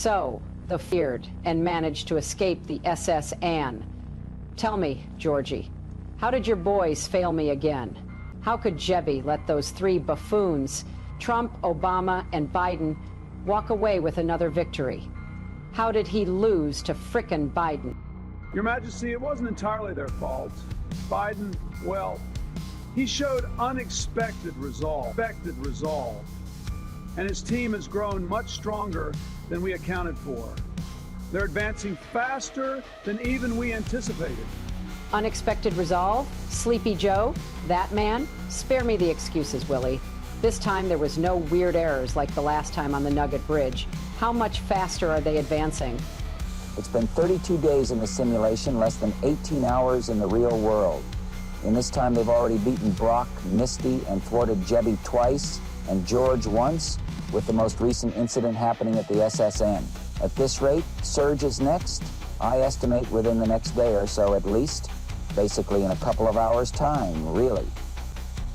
So, the feared and managed to escape the SS Anne. Tell me, Georgie, how did your boys fail me again? How could Jebby let those three buffoons, Trump, Obama, and Biden, walk away with another victory? How did he lose to frickin' Biden? Your Majesty, it wasn't entirely their fault. Biden, well, he showed unexpected resolve. And his team has grown much stronger than we accounted for. They're advancing faster than even we anticipated. Unexpected resolve? Sleepy Joe? That man? Spare me the excuses, Willie. This time there was no weird errors like the last time on the Nugget Bridge. How much faster are they advancing? It's been 32 days in the simulation, less than 18 hours in the real world. In this time, they've already beaten Brock, Misty, and thwarted Jebby twice, and George once, with the most recent incident happening at the SSN. At this rate, Surge is next. I estimate within the next day or so at least, basically in a couple of hours' time, really.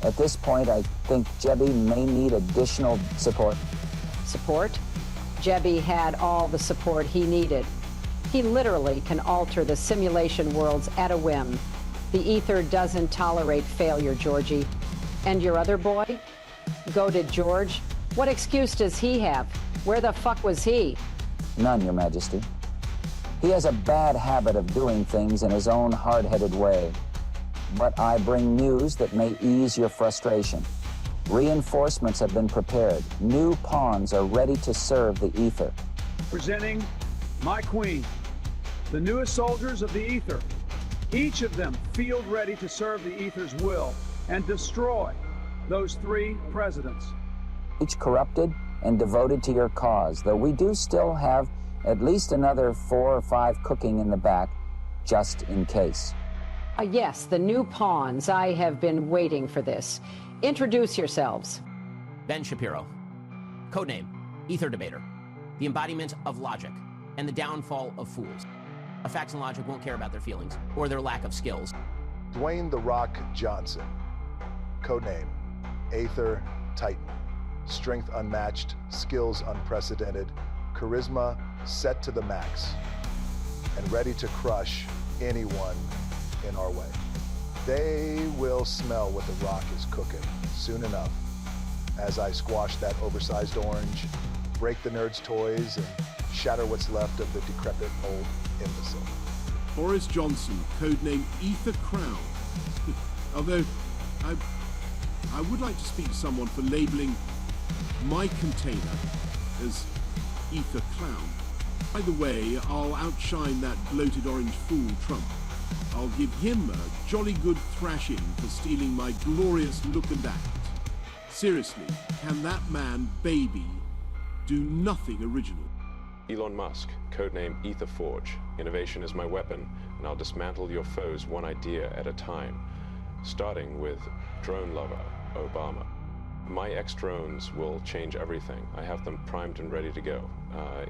At this point, I think Jebby may need additional support. Support? Jebby had all the support he needed. He literally can alter the simulation worlds at a whim. The ether doesn't tolerate failure, Georgie. And your other boy? Goated George? What excuse does he have? Where the fuck was he? None, Your Majesty. He has a bad habit of doing things in his own hard-headed way. But I bring news that may ease your frustration. Reinforcements have been prepared. New pawns are ready to serve the ether. Presenting my queen, the newest soldiers of the ether. Each of them field ready to serve the ether's will and destroy those three presidents. Each corrupted and devoted to your cause, though we do still have at least another 4 or 5 cooking in the back, just in case. Yes, the new pawns. I have been waiting for this. Introduce yourselves. Ben Shapiro. Codename, Ether Debater. The embodiment of logic and the downfall of fools. A facts and logic won't care about their feelings or their lack of skills. Dwayne "The Rock" Johnson. Codename, Aether Titan. Strength unmatched, skills unprecedented, charisma set to the max, and ready to crush anyone in our way. They will smell what The Rock is cooking soon enough as I squash that oversized orange, break the nerds' toys, and shatter what's left of the decrepit old imbecile. Boris Johnson, codename Ether Crown. Although, I would like to speak to someone for labeling my container as Ether Clown. By the way, I'll outshine that bloated orange fool Trump. I'll give him a jolly good thrashing for stealing my glorious look and act. Seriously, can that man, baby, do nothing original? Elon Musk, codename Etherforge. Innovation is my weapon, and I'll dismantle your foes one idea at a time, starting with drone lover, Obama. My X-drones will change everything. I have them primed and ready to go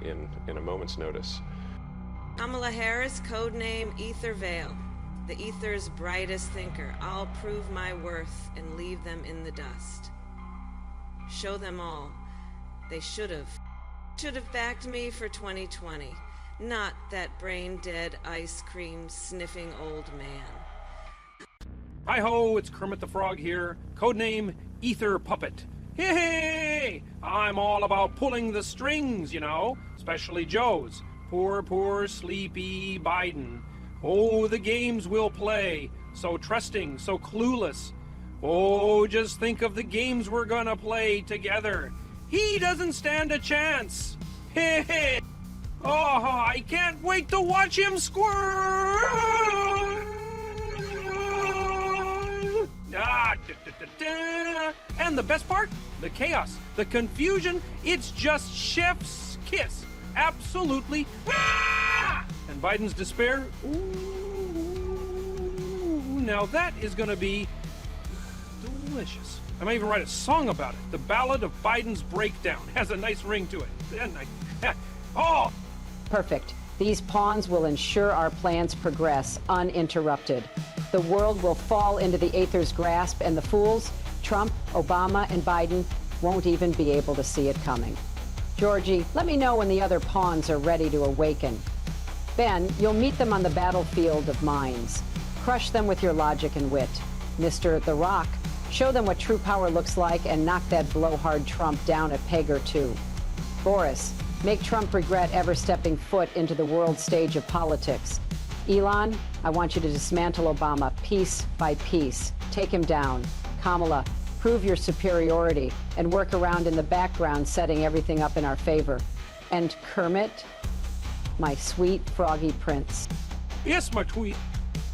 in a moment's notice. Kamala Harris, codename Ether Veil. The ether's brightest thinker. I'll prove my worth and leave them in the dust. Show them all. They should have backed me for 2020, not that brain-dead, ice cream sniffing old man. Hi-ho, it's Kermit the Frog here, codename Ether Puppet. Hey, I'm all about pulling the strings, you know, especially Joe's. Poor, sleepy Biden. Oh, the games we'll play, so trusting, so clueless. Oh, just think of the games we're gonna play together. He doesn't stand a chance. Hey. Oh, I can't wait to watch him squirm. And the best part? The chaos, the confusion, it's just chef's kiss. Absolutely. And Biden's despair, ooh, now that is going to be delicious. I might even write a song about it. The Ballad of Biden's Breakdown has a nice ring to it. Oh! Perfect. These pawns will ensure our plans progress uninterrupted. The world will fall into the Aether's grasp, and the fools, Trump, Obama, and Biden, won't even be able to see it coming. Georgie, let me know when the other pawns are ready to awaken. Ben, you'll meet them on the battlefield of minds. Crush them with your logic and wit. Mr. The Rock, show them what true power looks like and knock that blowhard Trump down a peg or two. Boris, make Trump regret ever stepping foot into the world stage of politics. Elon, I want you to dismantle Obama piece by piece. Take him down. Kamala, prove your superiority and work around in the background, setting everything up in our favor. And Kermit, my sweet froggy prince. Yes, my tweet.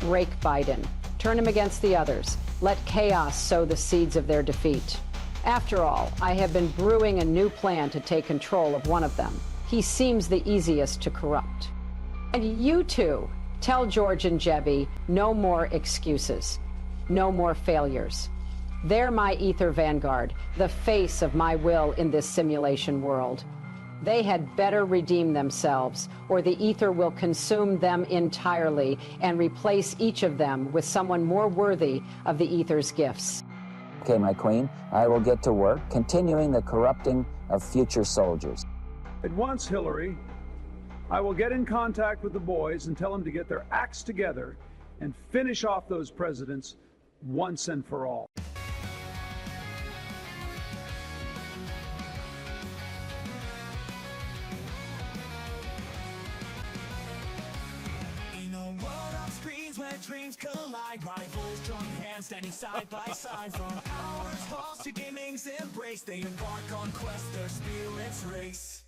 Rake Biden. Turn him against the others. Let chaos sow the seeds of their defeat. After all, I have been brewing a new plan to take control of one of them. He seems the easiest to corrupt. And you two, tell George and Jebby no more excuses, no more failures. They're my ether vanguard, the face of my will in this simulation world. They had better redeem themselves, or the ether will consume them entirely and replace each of them with someone more worthy of the ether's gifts. Okay, my queen, I will get to work, continuing the corrupting of future soldiers. At once, Hillary, I will get in contact with the boys and tell them to get their acts together and finish off those presidents once and for all. Where dreams collide, rivals join hands, standing side by side. From hours halls to gaming's embrace, they embark on quest, their spirits race.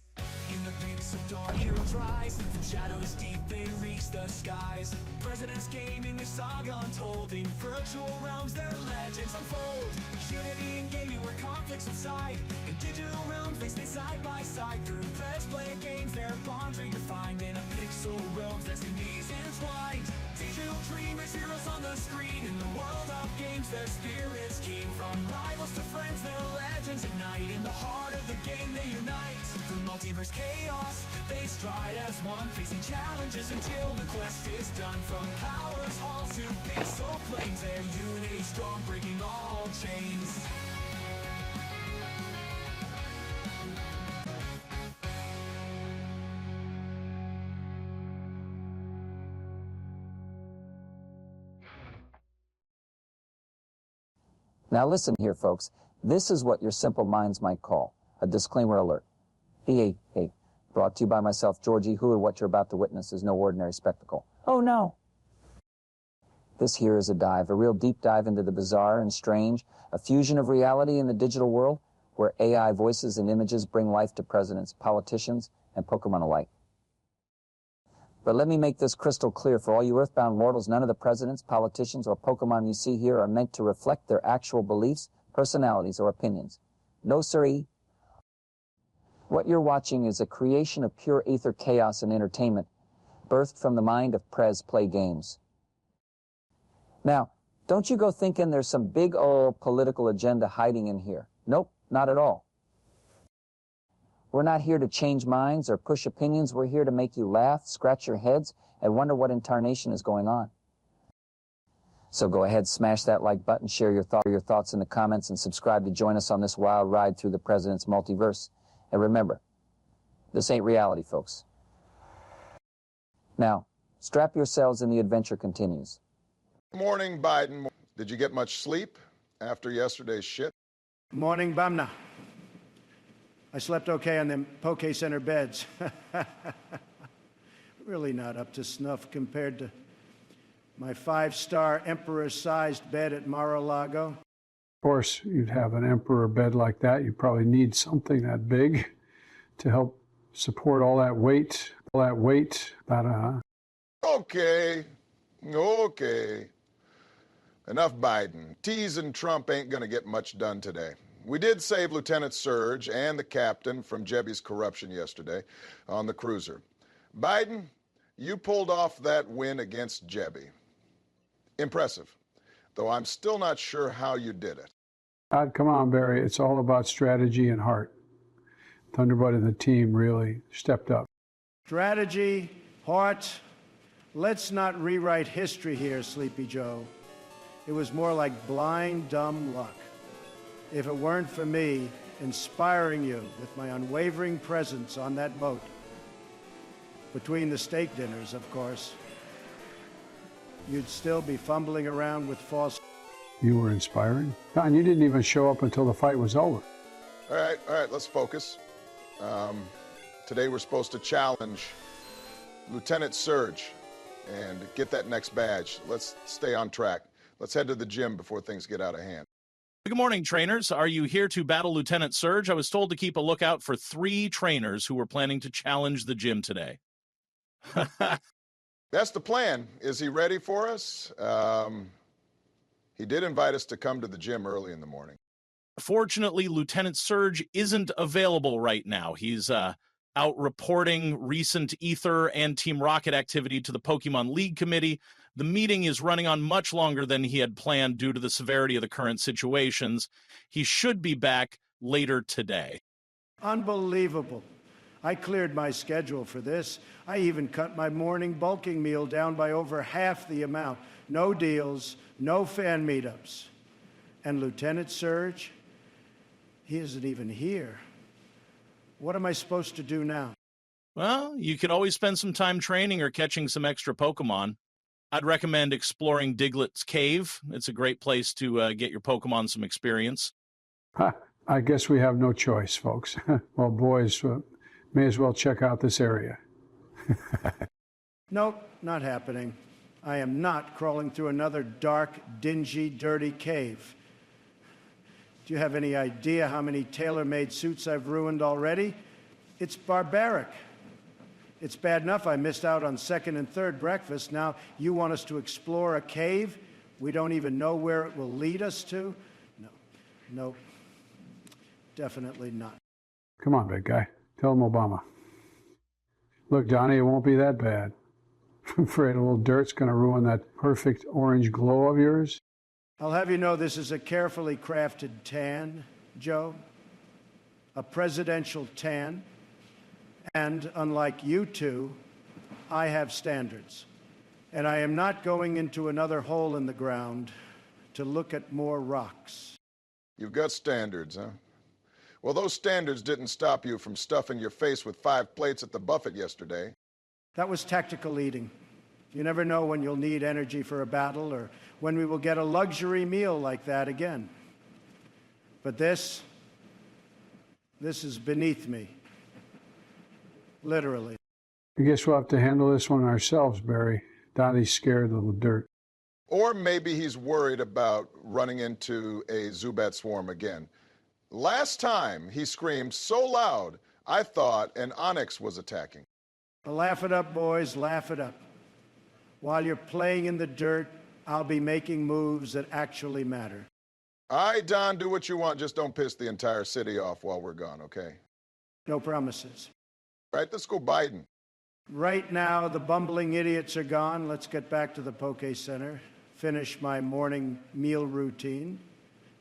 In the peaks of dawn, heroes rise, from shadows deep they reach the skies. Presidents gaming, their saga untold, in virtual realms their legends unfold. Unity in gaming where conflicts subside, in digital realms they stay side by side. Through let's play games, their bonds redefined, in a pixel realm destinies entwined. Digital dreamers, heroes on the screen, in the world of games their spirits keen. From rivals to friends, their legends ignite, in the heart of the game they unite. Through multiverse chaos, they stride as one, facing challenges until the quest is done. From powers halls to pixel planes, their unity strong, breaking all chains. Now listen here, folks. This is what your simple minds might call a disclaimer alert. Hey, brought to you by myself, Georgie, who and what you're about to witness is no ordinary spectacle. Oh, no. This here is a dive, a real deep dive into the bizarre and strange, a fusion of reality in the digital world where AI voices and images bring life to presidents, politicians, and Pokémon alike. But let me make this crystal clear for all you earthbound mortals. None of the presidents, politicians, or Pokémon you see here are meant to reflect their actual beliefs, personalities, or opinions. No, siree. What you're watching is a creation of pure ether chaos and entertainment, birthed from the mind of Prez Play Games. Now, don't you go thinking there's some big old political agenda hiding in here. Nope, not at all. We're not here to change minds or push opinions. We're here to make you laugh, scratch your heads, and wonder what incarnation is going on. So go ahead, smash that like button, share your thoughts in the comments, and subscribe to join us on this wild ride through the President's multiverse. And remember, this ain't reality, folks. Now, strap yourselves and the adventure continues. Morning, Biden. Did you get much sleep after yesterday's shit? Morning, Bumna. I slept okay on them Poke Center beds. Really not up to snuff compared to my 5-star emperor-sized bed at Mar-a-Lago. Of course, you'd have an emperor bed like that. You probably need something that big to help support all that weight. Okay. Enough Biden. Teasing Trump ain't gonna get much done today. We did save Lieutenant Surge and the captain from Jebby's corruption yesterday on the cruiser. Biden, you pulled off that win against Jebby. Impressive, though I'm still not sure how you did it. Come on, Barry. It's all about strategy and heart. Thunderbird and the team really stepped up. Strategy, heart. Let's not rewrite history here, Sleepy Joe. It was more like blind, dumb luck. If it weren't for me inspiring you with my unwavering presence on that boat. Between the steak dinners, of course. You'd still be fumbling around with false... You were inspiring? Don, you didn't even show up until the fight was over. All right, let's focus. Today we're supposed to challenge Lieutenant Surge and get that next badge. Let's stay on track. Let's head to the gym before things get out of hand. Good morning, trainers. Are you here to battle Lieutenant Surge? I was told to keep a lookout for 3 trainers who were planning to challenge the gym today. That's the plan. Is he ready for us? He did invite us to come to the gym early in the morning. Fortunately, Lieutenant Surge isn't available right now. He's out reporting recent Ether and Team Rocket activity to the Pokemon League Committee. The meeting is running on much longer than he had planned due to the severity of the current situations. He should be back later today. Unbelievable. I cleared my schedule for this. I even cut my morning bulking meal down by over half the amount. No deals, no fan meetups. And Lieutenant Surge, he isn't even here. What am I supposed to do now? Well, you could always spend some time training or catching some extra Pokemon. I'd recommend exploring Diglett's cave. It's a great place to get your Pokemon some experience. I guess we have no choice, folks. Well, boys, may as well check out this area. Nope, not happening. I am not crawling through another dark, dingy, dirty cave. Do you have any idea how many tailor-made suits I've ruined already? It's barbaric. It's bad enough I missed out on second and third breakfast. Now you want us to explore a cave? We don't even know where it will lead us to? No, definitely not. Come on, big guy. Tell him Obama. Look, Donnie, it won't be that bad. I'm afraid a little dirt's going to ruin that perfect orange glow of yours. I'll have you know this is a carefully crafted tan, Joe. A presidential tan. And unlike you two, I have standards. And I am not going into another hole in the ground to look at more rocks. You've got standards, huh? Well, those standards didn't stop you from stuffing your face with 5 plates at the buffet yesterday. That was tactical eating. You never know when you'll need energy for a battle or when we will get a luxury meal like that again. But this is beneath me. Literally. I guess we'll have to handle this one ourselves, Barry. Dottie's scared of the dirt. Or maybe he's worried about running into a Zubat swarm again. Last time he screamed so loud, I thought an Onyx was attacking. Well, laugh it up, boys, laugh it up. While you're playing in the dirt, I'll be making moves that actually matter. All right, Don, do what you want. Just don't piss the entire city off while we're gone, okay? No promises. All right, let's go Biden. Right now, the bumbling idiots are gone. Let's get back to the Poke Center, finish my morning meal routine.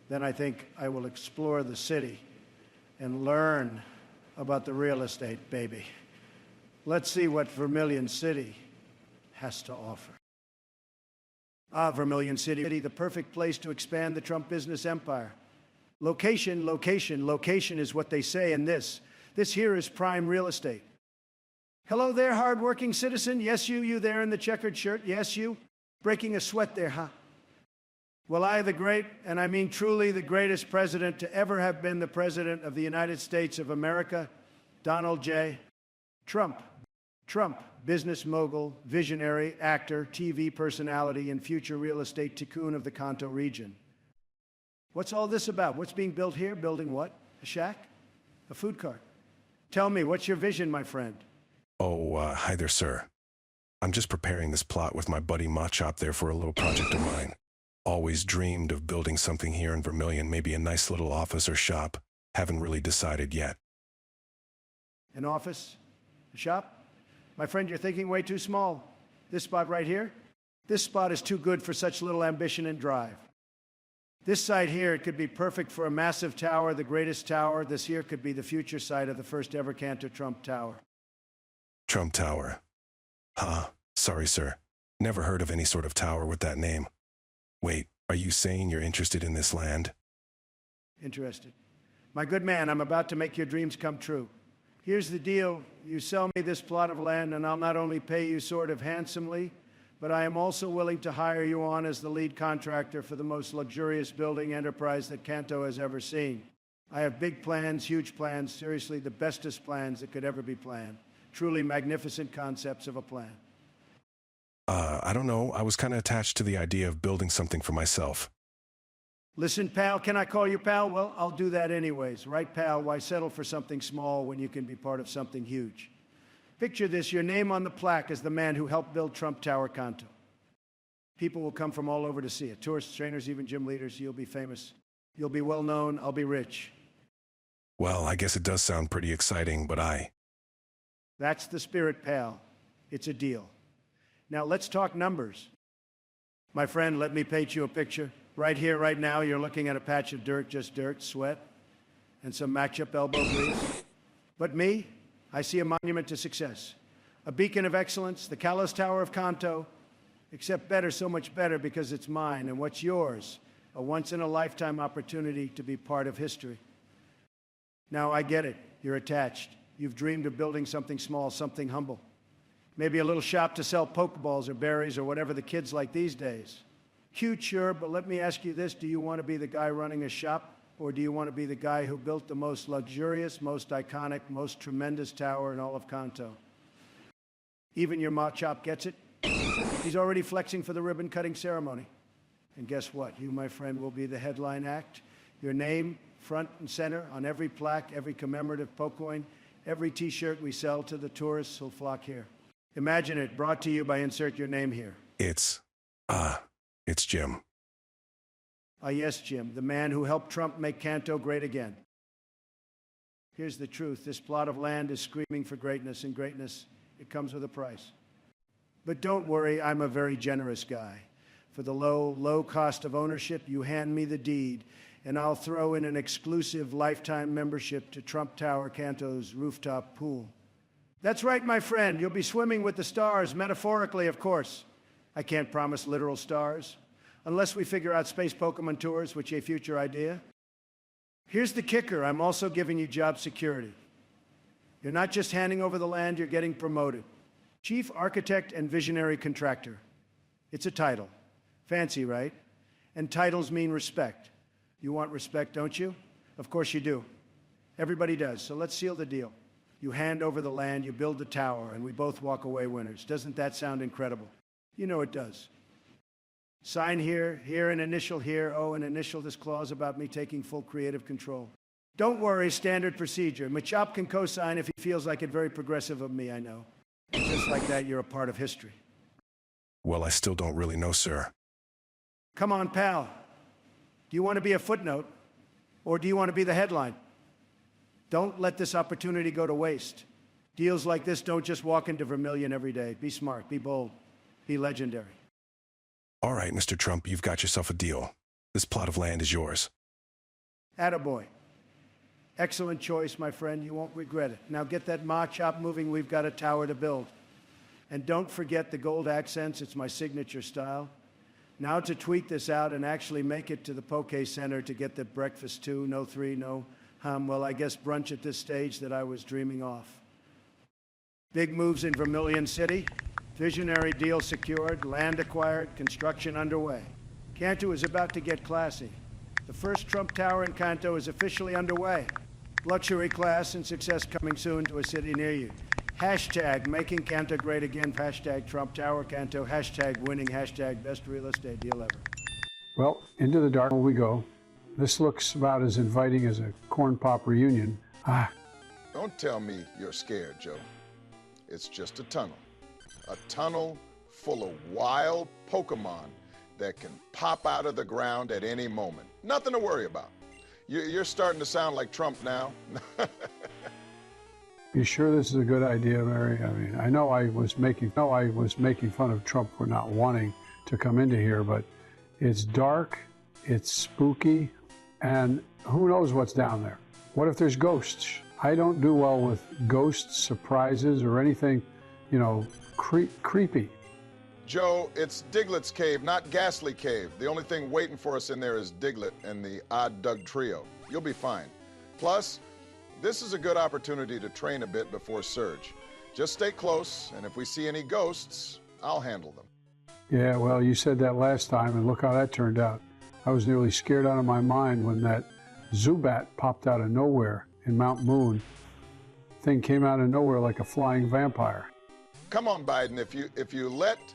Then I think I will explore the city and learn about the real estate, baby. Let's see what Vermilion City has to offer. Vermilion City, the perfect place to expand the Trump business empire. Location, location, location is what they say in this. This here is prime real estate. Hello there, hard-working citizen. Yes, you there in the checkered shirt. Yes, you. Breaking a sweat there, huh? Well, I, the great, and I mean truly the greatest president to ever have been the president of the United States of America, Donald J. Trump. Trump, business mogul, visionary, actor, TV personality, and future real estate tycoon of the Kanto region. What's all this about? What's being built here? Building what? A shack? A food cart? Tell me, what's your vision, my friend? Oh, hi there, sir. I'm just preparing this plot with my buddy Machop there for a little project of mine. Always dreamed of building something here in Vermilion, maybe a nice little office or shop. Haven't really decided yet. An office? A shop? My friend, you're thinking way too small. This spot right here? This spot is too good for such little ambition and drive. This site here, it could be perfect for a massive tower, the greatest tower. This here could be the future site of the first ever Kanto Trump Tower. Trump Tower. Huh. Sorry, sir. Never heard of any sort of tower with that name. Wait, are you saying you're interested in this land? Interested. My good man, I'm about to make your dreams come true. Here's the deal. You sell me this plot of land, and I'll not only pay you sort of handsomely, but I am also willing to hire you on as the lead contractor for the most luxurious building enterprise that Kanto has ever seen. I have big plans, huge plans, seriously the bestest plans that could ever be planned. Truly magnificent concepts of a plan. I don't know. I was kind of attached to the idea of building something for myself. Listen, pal, can I call you pal? Well, I'll do that anyways. Right, pal? Why settle for something small when you can be part of something huge? Picture this, your name on the plaque as the man who helped build Trump Tower Kanto. People will come from all over to see it. Tourists, trainers, even gym leaders. You'll be famous. You'll be well known. I'll be rich. Well, I guess it does sound pretty exciting, but That's the spirit, pal. It's a deal. Now, let's talk numbers. My friend, let me paint you a picture. Right here, right now, you're looking at a patch of dirt, just dirt, sweat, and some matchup elbow grease. But me, I see a monument to success, a beacon of excellence, the Callous Tower of Kanto, except better, so much better because it's mine, and what's yours? A once-in-a-lifetime opportunity to be part of history. Now, I get it. You're attached. You've dreamed of building something small, something humble. Maybe a little shop to sell Pokeballs or berries or whatever the kids like these days. Cute, sure, but let me ask you this. Do you want to be the guy running a shop, or do you want to be the guy who built the most luxurious, most iconic, most tremendous tower in all of Kanto? Even your Machop gets it. He's already flexing for the ribbon-cutting ceremony. And guess what? You, my friend, will be the headline act. Your name, front and center, on every plaque, every commemorative Pokecoin, every T-shirt we sell to the tourists who'll flock here. Imagine it, brought to you by insert your name here. it's Jim. Ah, yes, Jim, the man who helped Trump make Kanto great again. Here's the truth. This plot of land is screaming for greatness, and greatness, it comes with a price. But don't worry, I'm a very generous guy. For the low cost of ownership, you hand me the deed, and I'll throw in an exclusive lifetime membership to Trump Tower Kanto's rooftop pool. That's right, my friend. You'll be swimming with the stars, metaphorically, of course. I can't promise literal stars, unless we figure out space Pokemon tours, which is a future idea. Here's the kicker. I'm also giving you job security. You're not just handing over the land, you're getting promoted. Chief Architect and Visionary Contractor. It's a title. Fancy, right? And titles mean respect. You want respect, don't you? Of course you do. Everybody does. So let's seal the deal. You hand over the land, you build the tower, and we both walk away winners. Doesn't that sound incredible? You know it does. Sign here, here an initial here, oh, and initial this clause about me taking full creative control. Don't worry, standard procedure. Machop can co-sign if he feels like it. Very progressive of me, I know. And just like that, you're a part of history. Well, I still don't really know, sir. Come on, pal. Do you want to be a footnote, or do you want to be the headline? Don't let this opportunity go to waste. Deals like this don't just walk into Vermilion every day. Be smart, be bold, be legendary. All right, Mr. Trump, you've got yourself a deal. This plot of land is yours. Attaboy. Excellent choice, my friend. You won't regret it. Now get that Machop moving. We've got a tower to build. And don't forget the gold accents. It's my signature style. Now to tweak this out and actually make it to the Poke Center to get the breakfast too. No three, no well, I guess brunch at this stage that I was dreaming off. Big moves in Vermilion City. Visionary deal secured, land acquired, construction underway. Kanto is about to get classy. The first Trump Tower in Kanto is officially underway. Luxury class and success coming soon to a city near you. Hashtag making Kanto great again. Hashtag Trump Tower Kanto. Hashtag winning. Hashtag best real estate deal ever. Well, into the dark we go. This looks about as inviting as a corn pop reunion. Don't tell me you're scared, Joe. It's just a tunnel. A tunnel full of wild Pokemon that can pop out of the ground at any moment. Nothing to worry about. You're starting to sound like Trump now. You sure this is a good idea, Mary? I mean, I know I was making fun of Trump for not wanting to come into here, but it's dark, it's spooky, and who knows what's down there? What if there's ghosts? I don't do well with ghosts, surprises, or anything, you know, creepy. Joe, it's Diglett's cave, not Ghastly Cave. The only thing waiting for us in there is Diglett and the Odd Doug Trio. You'll be fine. Plus, this is a good opportunity to train a bit before Surge. Just stay close, and if we see any ghosts, I'll handle them. Yeah, well, you said that last time, and look how that turned out. I was nearly scared out of my mind when that Zubat popped out of nowhere in Mount Moon. Thing came out of nowhere like a flying vampire. Come on, Biden, if you let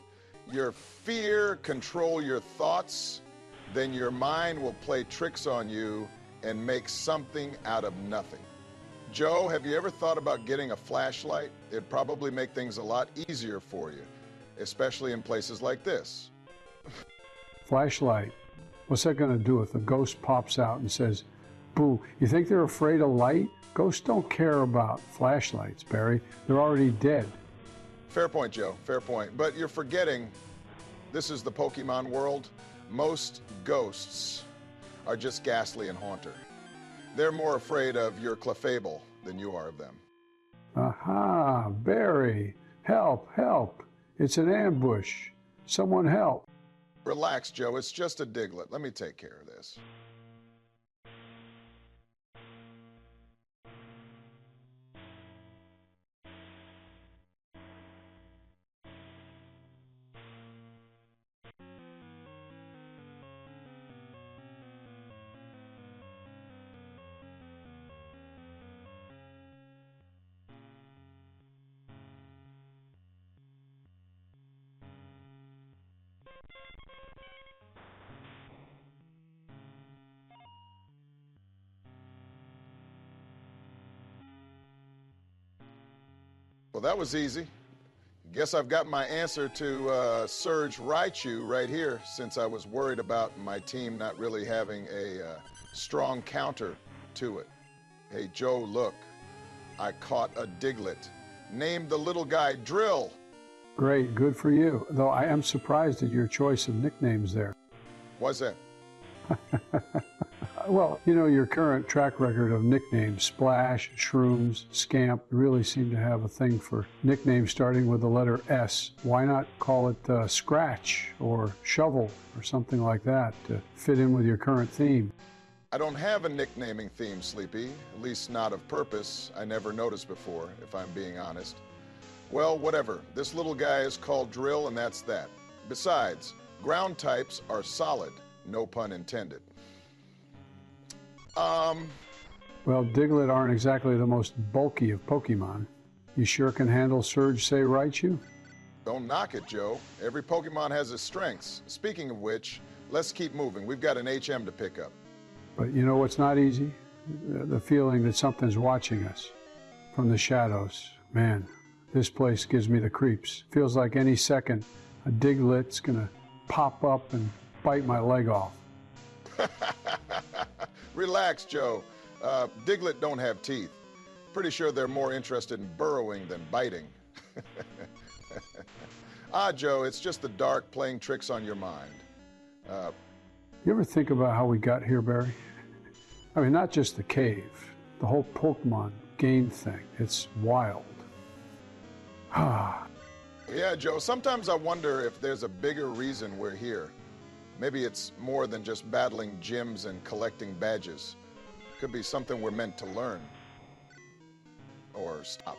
your fear control your thoughts, then your mind will play tricks on you and make something out of nothing. Joe, have you ever thought about getting a flashlight? It'd probably make things a lot easier for you, especially in places like this. Flashlight? What's that going to do if a ghost pops out and says, boo? You think they're afraid of light? Ghosts don't care about flashlights, Barry. They're already dead. Fair point, Joe. Fair point. But you're forgetting this is the Pokemon world. Most ghosts are just ghastly and haunter. They're more afraid of your Clefable than you are of them. Aha, Barry. Help, help. It's an ambush. Someone help. Relax, Joe. It's just a Diglett. Let me take care of this. Well, that was easy. Guess I've got my answer to Surge Raichu right here, since I was worried about my team not really having a strong counter to it. Hey, Joe, look. I caught a Diglett. Named the little guy Drill. Great, good for you. Though I am surprised at your choice of nicknames there. What's that? Well, you know, your current track record of nicknames, Splash, Shrooms, Scamp, really seem to have a thing for nicknames starting with the letter S. Why not call it Scratch or Shovel or something like that to fit in with your current theme? I don't have a nicknaming theme, Sleepy, at least not of purpose. I never noticed before, if I'm being honest. Well, whatever. This little guy is called Drill, and that's that. Besides, ground types are solid, no pun intended. Well, Diglett aren't exactly the most bulky of Pokemon. You sure can handle Surge, say, Raichu? Don't knock it, Joe. Every Pokemon has its strengths. Speaking of which, let's keep moving. We've got an HM to pick up. But you know what's not easy? The feeling that something's watching us from the shadows. Man, this place gives me the creeps. Feels like any second a Diglett's gonna pop up and bite my leg off. Relax, Joe. Diglett don't have teeth. Pretty sure they're more interested in burrowing than biting. Joe, it's just the dark playing tricks on your mind. You ever think about how we got here, Barry? I mean, not just the cave, the whole Pokemon game thing. It's wild. Yeah, Joe, sometimes I wonder if there's a bigger reason we're here. Maybe it's more than just battling gyms and collecting badges. Could be something we're meant to learn. Or stop.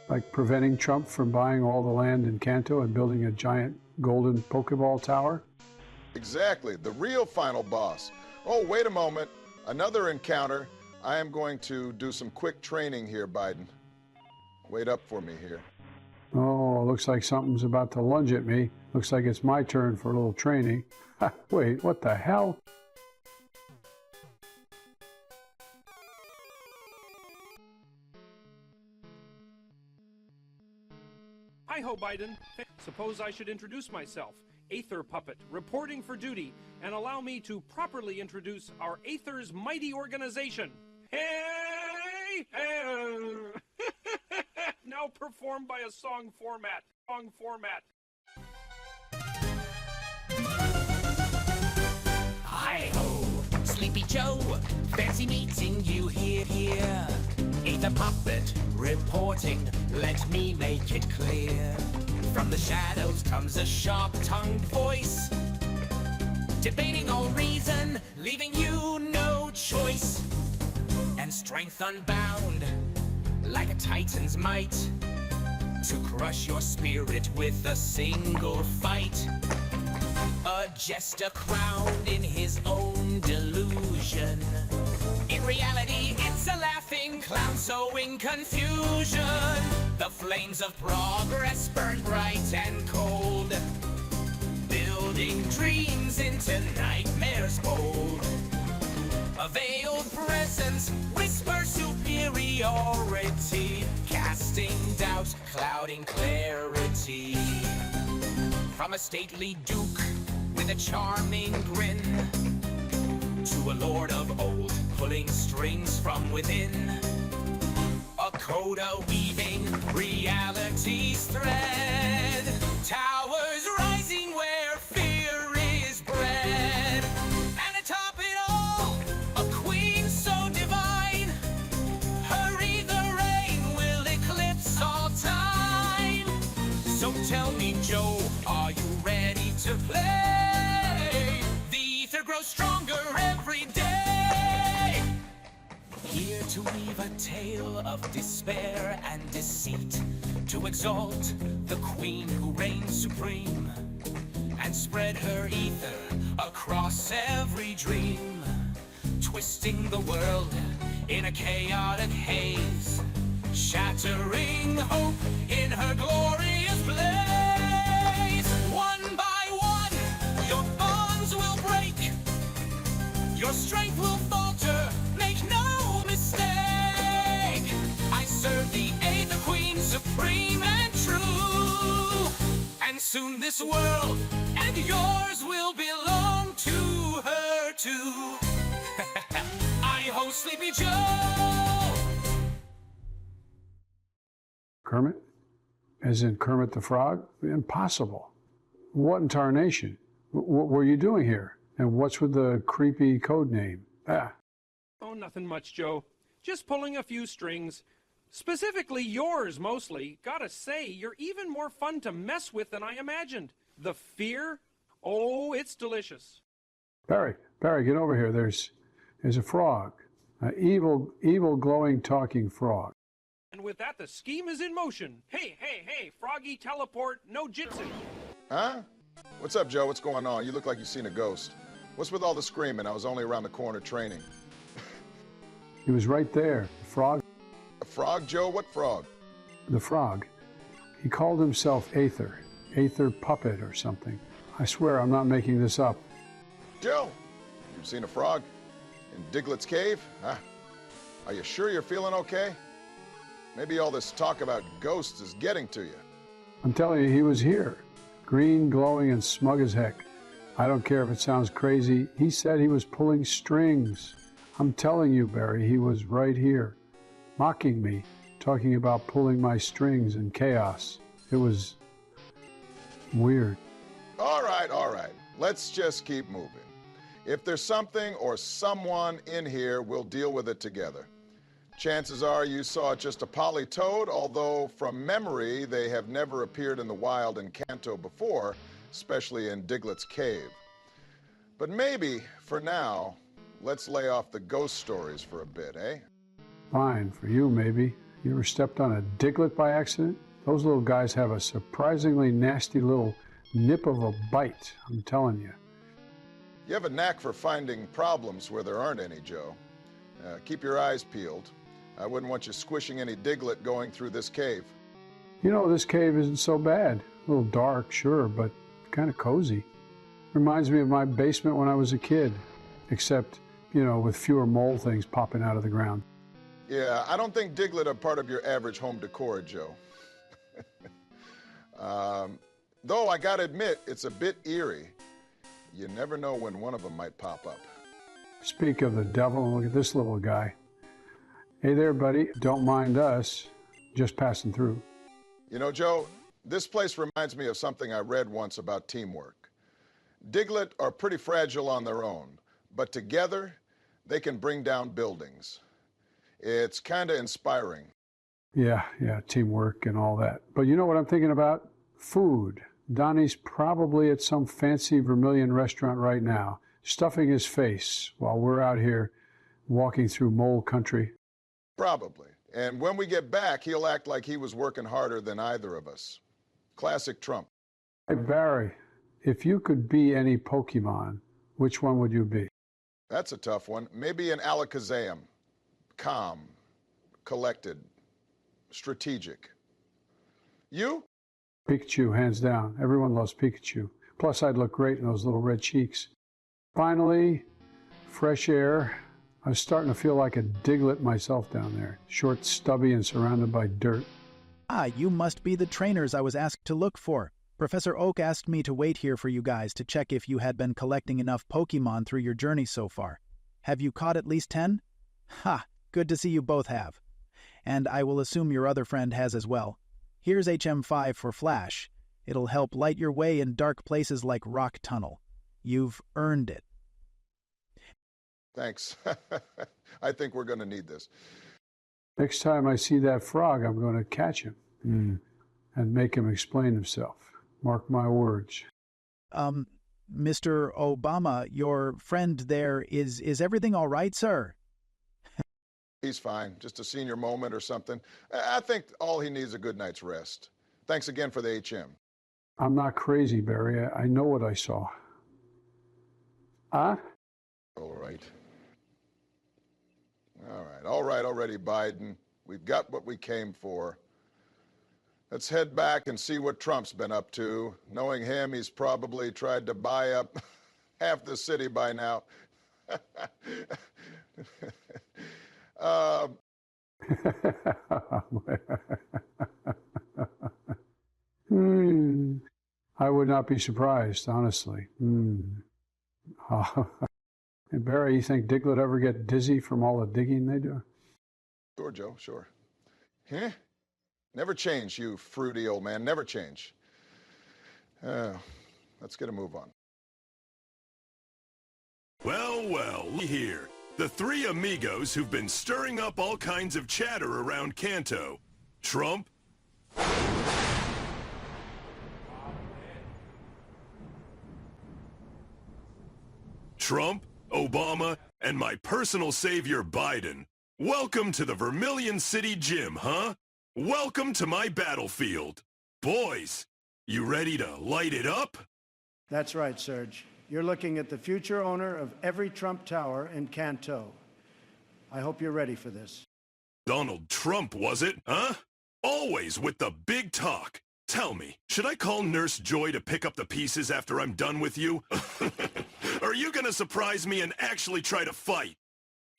Like preventing Trump from buying all the land in Kanto and building a giant golden Pokeball tower? Exactly, the real final boss. Oh, wait a moment. Another encounter. I am going to do some quick training here, Biden. Wait up for me here. Oh, looks like something's about to lunge at me. Looks like it's my turn for a little training. Wait, what the hell? Hi-ho, Biden. Suppose I should introduce myself. Aether Puppet, reporting for duty, and allow me to properly introduce our Aether's mighty organization. Hey! Hey! Now performed by a song format. Hi-ho, Sleepy Joe, fancy meeting you here. Aether Puppet, reporting, let me make it clear. From the shadows comes a sharp-tongued voice, debating all reason, leaving you no choice. And and strength unbound, like a titan's might, to crush your spirit with a single fight. A jester crowned in his own delusion. In reality, it's a laughing clown sowing confusion. The flames of progress burn bright and cold, building dreams into nightmares bold. A veiled presence whispers superiority, casting doubt, clouding clarity. From a stately duke with a charming grin, to a lord of old pulling strings from within. A coda weaving reality's thread, towers rising where fear is bred. And atop it all, a queen so divine, hurry the rain will eclipse all time. So tell me, Joe, are you ready to play? The ether grows stronger every day. Here to weave a tale of despair and deceit, to exalt the queen who reigns supreme, and spread her ether across every dream, twisting the world in a chaotic haze, shattering hope in her glorious blaze. One by one, your bonds will break, your strength will falter, make no mistake. I serve the Aether Queen, supreme and true, and soon this world and yours will belong to her too. I host Sleepy Joe. Kermit? As in Kermit the Frog? Impossible. What in tarnation? What were you doing here? And what's with the creepy code name? Ah. Oh, nothing much, Joe. Just pulling a few strings. Specifically yours, mostly. Gotta say, you're even more fun to mess with than I imagined. The fear? Oh, it's delicious. Barry, get over here. There's a frog. An evil, glowing, talking frog. And with that, the scheme is in motion. Hey, Froggy teleport, no jitsu. Huh? What's up, Joe? What's going on? You look like you've seen a ghost. What's with all the screaming? I was only around the corner training. He was right there. The frog. A frog, Joe? What frog? The frog. He called himself Aether. Aether Puppet or something. I swear I'm not making this up. Joe, you've seen a frog? In Diglett's cave? Huh? Are you sure you're feeling okay? Maybe all this talk about ghosts is getting to you. I'm telling you, he was here. Green, glowing, and smug as heck. I don't care if it sounds crazy. He said he was pulling strings. I'm telling you, Barry, he was right here. Mocking me, talking about pulling my strings and chaos. It was weird. All right. Let's just keep moving. If there's something or someone in here, we'll deal with it together. Chances are you saw just a polytoad, although from memory they have never appeared in the wild in Kanto before, especially in Diglett's cave. But maybe, for now, let's lay off the ghost stories for a bit, eh? Fine, for you maybe. You ever stepped on a Diglett by accident? Those little guys have a surprisingly nasty little nip of a bite, I'm telling you. You have a knack for finding problems where there aren't any, Joe. Keep your eyes peeled. I wouldn't want you squishing any Diglett going through this cave. You know, this cave isn't so bad. A little dark, sure, but kind of cozy. Reminds me of my basement when I was a kid, except, you know, with fewer mole things popping out of the ground. Yeah, I don't think Diglett are part of your average home decor, Joe. Though I gotta admit, it's a bit eerie. You never know when one of them might pop up. Speak of the devil, look at this little guy. Hey there, buddy. Don't mind us. Just passing through. You know, Joe, this place reminds me of something I read once about teamwork. Diglett are pretty fragile on their own, but together they can bring down buildings. It's kind of inspiring. Yeah, teamwork and all that. But you know what I'm thinking about? Food. Donnie's probably at some fancy Vermilion restaurant right now, stuffing his face while we're out here walking through mole country. Probably. And when we get back, he'll act like he was working harder than either of us. Classic Trump. Hey, Barry, if you could be any Pokemon, which one would you be? That's a tough one. Maybe an Alakazam. Calm, collected, strategic. You? Pikachu, hands down. Everyone loves Pikachu. Plus, I'd look great in those little red cheeks. Finally, fresh air. I was starting to feel like a Diglett myself down there. Short, stubby, and surrounded by dirt. Ah, you must be the trainers I was asked to look for. Professor Oak asked me to wait here for you guys to check if you had been collecting enough Pokemon through your journey so far. Have you caught at least 10? Ha! Good to see you both have. And I will assume your other friend has as well. Here's HM5 for Flash. It'll help light your way in dark places like Rock Tunnel. You've earned it. Thanks. I think we're going to need this. Next time I see that frog, I'm going to catch him and make him explain himself. Mark my words. Mr. Obama, your friend there, is everything all right, sir? He's fine. Just a senior moment or something. I think all he needs is a good night's rest. Thanks again for the HM. I'm not crazy, Barry. I know what I saw. Huh? All right. All right already, Biden. We've got what we came for. Let's head back and see what Trump's been up to. Knowing him, he's probably tried to buy up half the city by now. I would not be surprised, honestly. Hey, Barry, you think Diglett ever get dizzy from all the digging they do? Sure, Joe, sure. Huh? Never change, you fruity old man. Never change. Let's get a move on. Well, here. The three amigos who've been stirring up all kinds of chatter around Kanto. Trump, Obama, and my personal savior, Biden. Welcome to the Vermilion City Gym, huh? Welcome to my battlefield. Boys, you ready to light it up? That's right, Serge. You're looking at the future owner of every Trump tower in Kanto. I hope you're ready for this. Donald Trump, was it, huh? Always with the big talk. Tell me, should I call Nurse Joy to pick up the pieces after I'm done with you? Are you gonna surprise me and actually try to fight?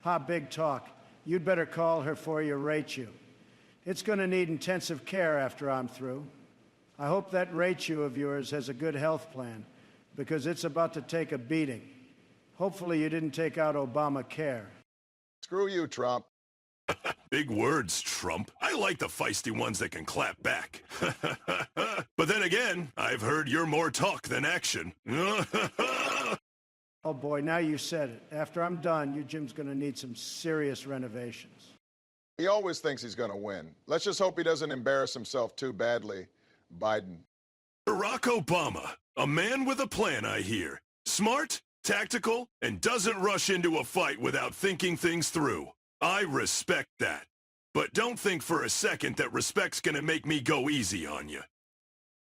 Ha, big talk. You'd better call her for you rate you. It's gonna need intensive care after I'm through. I hope that Raichu of yours has a good health plan, because it's about to take a beating. Hopefully you didn't take out Obamacare. Screw you, Trump. Big words, Trump. I like the feisty ones that can clap back. But then again, I've heard you're more talk than action. Oh boy, now you said it. After I'm done, your gym's gonna need some serious renovations. He always thinks he's going to win. Let's just hope he doesn't embarrass himself too badly, Biden. Barack Obama, a man with a plan, I hear. Smart, tactical, and doesn't rush into a fight without thinking things through. I respect that. But don't think for a second that respect's gonna make me go easy on you.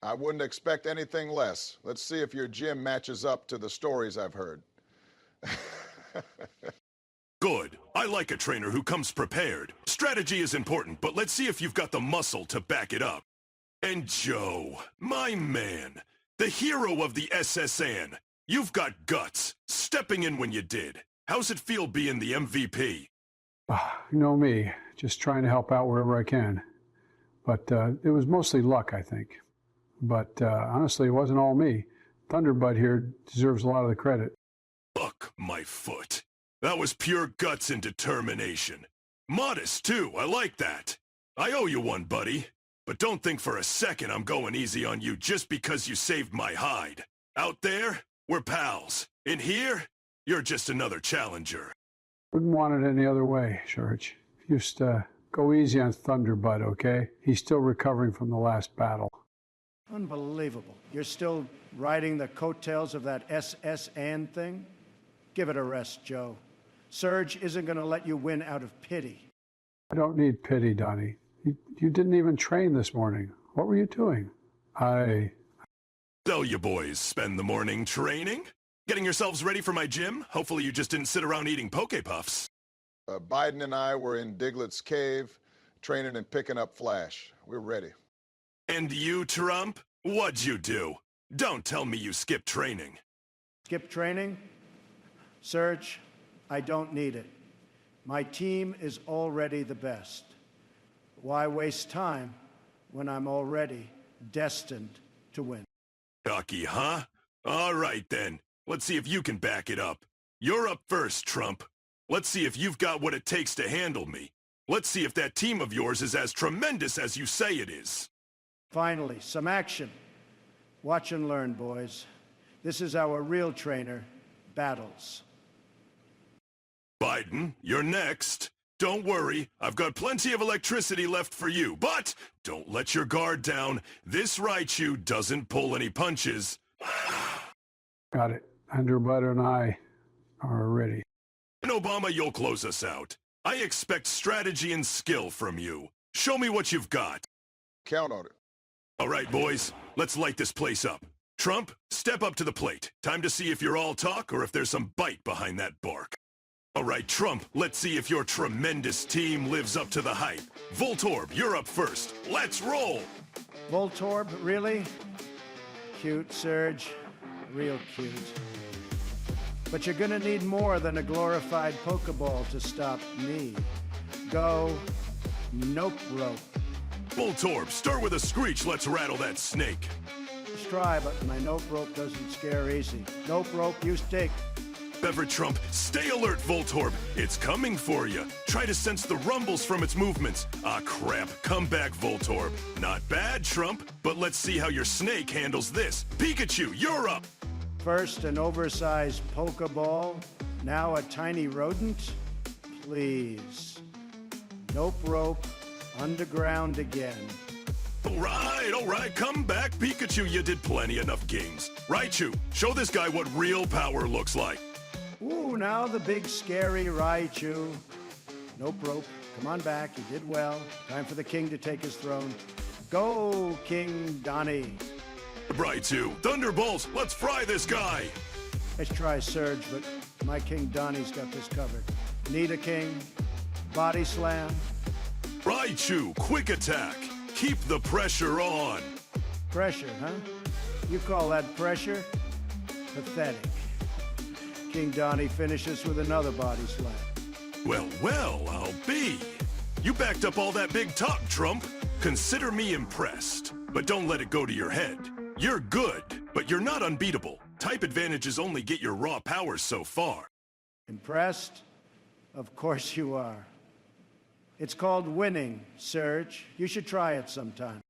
I wouldn't expect anything less. Let's see if your gym matches up to the stories I've heard. Good. I like a trainer who comes prepared. Strategy is important, but let's see if you've got the muscle to back it up. And Joe, my man, the hero of the SSN. You've got guts, stepping in when you did. How's it feel being the MVP? You know me, just trying to help out wherever I can. But it was mostly luck, I think. But honestly, it wasn't all me. Thunderbud here deserves a lot of the credit. Look, my foot. That was pure guts and determination. Modest, too. I like that. I owe you one, buddy. But don't think for a second I'm going easy on you just because you saved my hide. Out there, we're pals. In here, you're just another challenger. Wouldn't want it any other way, Serge. Just go easy on Thunderbud, okay? He's still recovering from the last battle. Unbelievable. You're still riding the coattails of that SSN thing? Give it a rest, Joe. Serge isn't going to let you win out of pity. I don't need pity, Donnie. You didn't even train this morning. What were you doing? So you boys spend the morning training? Getting yourselves ready for my gym? Hopefully you just didn't sit around eating Poke Puffs. Biden and I were in Diglett's cave, training and picking up Flash. We're ready. And you, Trump? What'd you do? Don't tell me you skipped training. Skip training? Surge, I don't need it. My team is already the best. Why waste time when I'm already destined to win? Cocky, huh? All right, then. Let's see if you can back it up. You're up first, Trump. Let's see if you've got what it takes to handle me. Let's see if that team of yours is as tremendous as you say it is. Finally, some action. Watch and learn, boys. This is our real trainer, Battles. Biden, you're next. Don't worry, I've got plenty of electricity left for you, but don't let your guard down. This Raichu doesn't pull any punches. Got it. Underbutter and I are ready. And Obama, you'll close us out. I expect strategy and skill from you. Show me what you've got. Count on it. All right, boys, let's light this place up. Trump, step up to the plate. Time to see if you're all talk or if there's some bite behind that bark. All right, Trump, let's see if your tremendous team lives up to the hype. Voltorb, you're up first. Let's roll! Voltorb, really? Cute, Surge. Real cute. But you're gonna need more than a glorified Pokeball to stop me. Go, Nope Rope. Voltorb, start with a screech. Let's rattle that snake. Let's try, but my Nope Rope doesn't scare easy. Nope Rope, you stick. Bever Trump, stay alert, Voltorb. It's coming for you. Try to sense the rumbles from its movements. Ah, crap. Come back, Voltorb. Not bad, Trump, but let's see how your snake handles this. Pikachu, you're up. First, an oversized Pokeball. Now a tiny rodent? Please. Nope Rope. Underground again. All right, come back, Pikachu. You did plenty enough games. Raichu, show this guy what real power looks like. Ooh, now the big scary Raichu. Nope Rope. Come on back. You did well. Time for the king to take his throne. Go, King Donnie. Raichu, Thunderbolts, let's fry this guy. Let's try Surge, but my King Donnie's got this covered. Nidoking, Body Slam. Raichu, quick attack. Keep the pressure on. Pressure, huh? You call that pressure? Pathetic. King Donnie finishes with another Body Slam. Well, I'll be. You backed up all that big talk, Trump. Consider me impressed, but don't let it go to your head. You're good, but you're not unbeatable. Type advantages only get your raw powers so far. Impressed? Of course you are. It's called winning, Surge. You should try it sometime.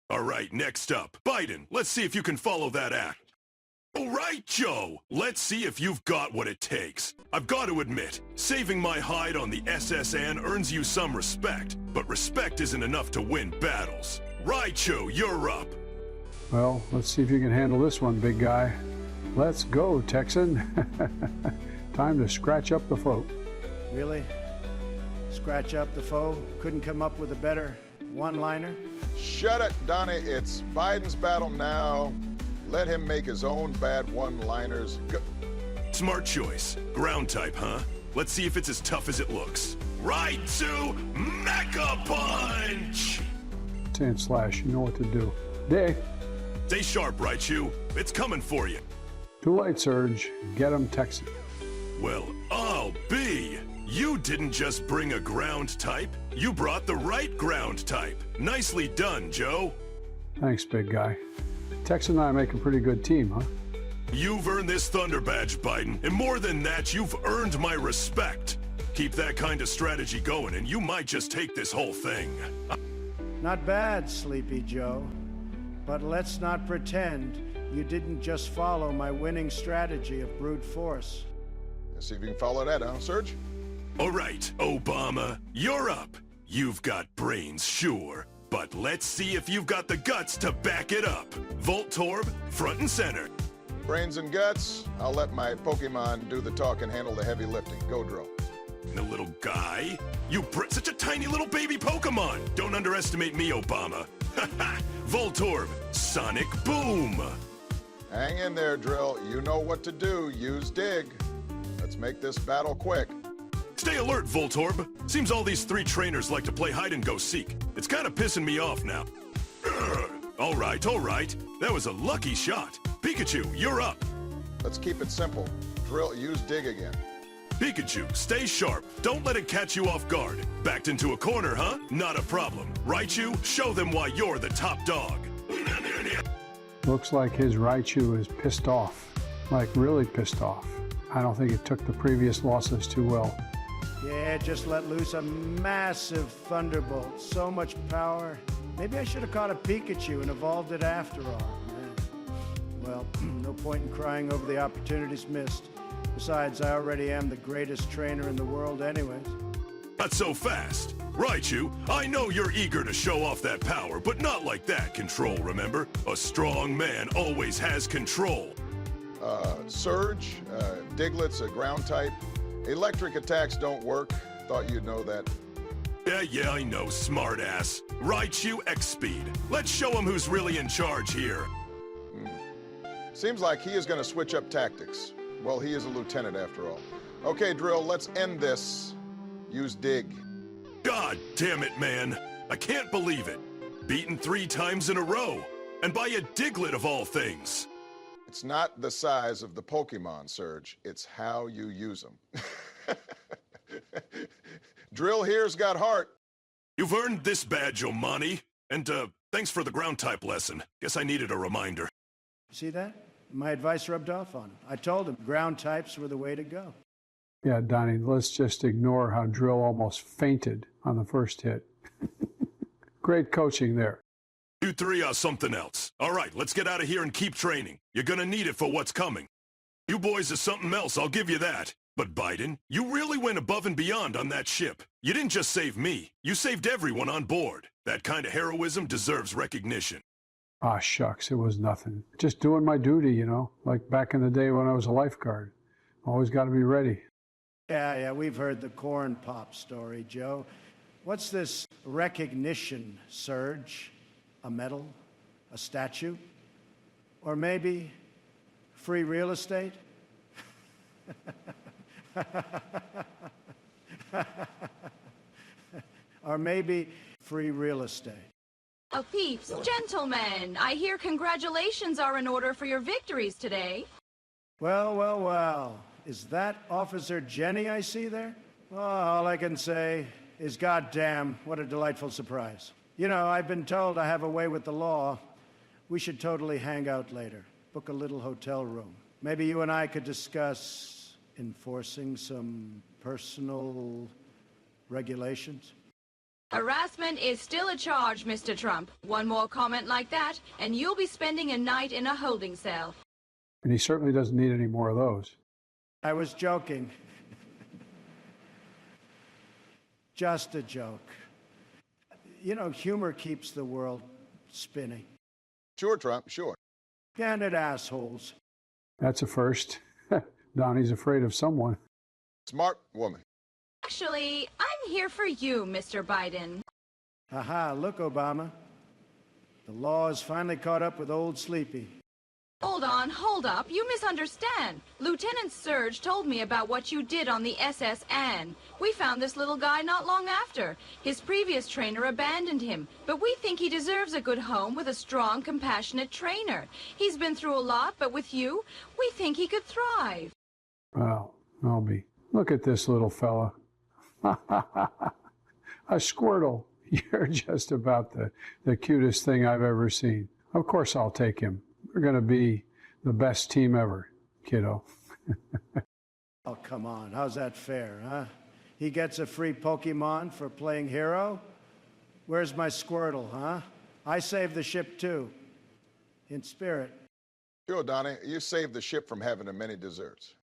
All right, next up. Biden, let's see if you can follow that act. All right, Joe. Let's see if you've got what it takes. I've got to admit, saving my hide on the SSN earns you some respect, but respect isn't enough to win battles. Raichu, you're up. Well, let's see if you can handle this one, big guy. Let's go, Texan. Time to scratch up the foe. Really? Scratch up the foe? Couldn't come up with a better one-liner? Shut it, Donnie. It's Biden's battle now. Let him make his own bad one-liners. Smart choice. Ground type, huh? Let's see if it's as tough as it looks. Raichu, Mecha Punch! Saying Slash, you know what to do. Day. Stay sharp, Raichu. It's coming for you. Too late, Surge. Get him, Texan. Well, I'll be. You didn't just bring a ground type. You brought the right ground type. Nicely done, Joe. Thanks, big guy. Texan and I make a pretty good team, huh? You've earned this Thunder Badge, Biden, and more than that, you've earned my respect. Keep that kind of strategy going, and you might just take this whole thing. Not bad, Sleepy Joe. But let's not pretend you didn't just follow my winning strategy of brute force. Let's see if you can follow that, huh, Surge? All right, Obama, you're up. You've got brains, sure. But let's see if you've got the guts to back it up. Voltorb, front and center. Brains and guts. I'll let my Pokemon do the talk and handle the heavy lifting. Go, Dro. The little guy. Such a tiny little baby Pokemon. Don't underestimate me, Obama. Voltorb, Sonic Boom. Hang in there, Drill. You know what to do. Use Dig. Let's make this battle quick. Stay alert, Voltorb. Seems all these three trainers like to play hide-and-go-seek. It's kind of pissing me off now. All right. That was a lucky shot. Pikachu, you're up. Let's keep it simple. Drill, use Dig again. Pikachu, stay sharp. Don't let it catch you off guard. Backed into a corner, huh? Not a problem. Raichu, show them why you're the top dog. Looks like his Raichu is pissed off. Like, really pissed off. I don't think it took the previous losses too well. Yeah, just let loose a massive thunderbolt. So much power. Maybe I should have caught a Pikachu and evolved it after all. Well, no point in crying over the opportunities missed. Besides, I already am the greatest trainer in the world anyways. Not so fast. Raichu, I know you're eager to show off that power, but not like that, Control, remember? A strong man always has control. Surge, Diglett's a ground type. Electric attacks don't work. Thought you'd know that. Yeah, I know, smartass. Raichu X-Speed. Let's show him who's really in charge here. Seems like he is going to switch up tactics. Well, he is a lieutenant after all. Okay, Drill, let's end this. Use Dig. God damn it, man. I can't believe it. Beaten 3 times in a row. And by a Diglett of all things. It's not the size of the Pokemon, Surge. It's how you use them. Drill here's got heart. You've earned this badge, Omani. And, thanks for the ground type lesson. Guess I needed a reminder. See that? My advice rubbed off on him. I told him ground types were the way to go. Yeah, Donnie, let's just ignore how Drill almost fainted on the first hit. Great coaching there. You three are something else. All right, let's get out of here and keep training. You're gonna need it for what's coming. You boys are something else, I'll give you that. But Biden, you really went above and beyond on that ship. You didn't just save me, you saved everyone on board. That kind of heroism deserves recognition. Ah, shucks, it was nothing. Just doing my duty, you know, like back in the day when I was a lifeguard. Always got to be ready. Yeah, we've heard the corn pop story, Joe. What's this recognition, Surge? A medal? A statue? Or maybe free real estate? Or maybe free real estate. Oh, peeps, gentlemen, I hear congratulations are in order for your victories today. Well. Is that Officer Jenny I see there? Well, all I can say is goddamn, what a delightful surprise. You know, I've been told I have a way with the law. We should totally hang out later. Book a little hotel room. Maybe you and I could discuss enforcing some personal regulations. Harassment is still a charge, Mr. Trump. One more comment like that, and you'll be spending a night in a holding cell. And he certainly doesn't need any more of those. I was joking. Just a joke. You know, humor keeps the world spinning. Sure, Trump, sure. And it assholes. That's a first. Donnie's afraid of someone. Smart woman. Actually, I'm here for you, Mr. Biden. Aha, look, Obama. The law has finally caught up with old Sleepy. Hold up. You misunderstand. Lieutenant Surge told me about what you did on the SS Anne. We found this little guy not long after. His previous trainer abandoned him, but we think he deserves a good home with a strong, compassionate trainer. He's been through a lot, but with you, we think he could thrive. Well, Albie, look at this little fella. A Squirtle. You're just about the cutest thing I've ever seen. Of course I'll take him. We're going to be the best team ever, kiddo. Oh, come on. How's that fair, huh? He gets a free Pokemon for playing hero? Where's my Squirtle, huh? I saved the ship, too. In spirit. Sure, Donnie. You saved the ship from having as many desserts.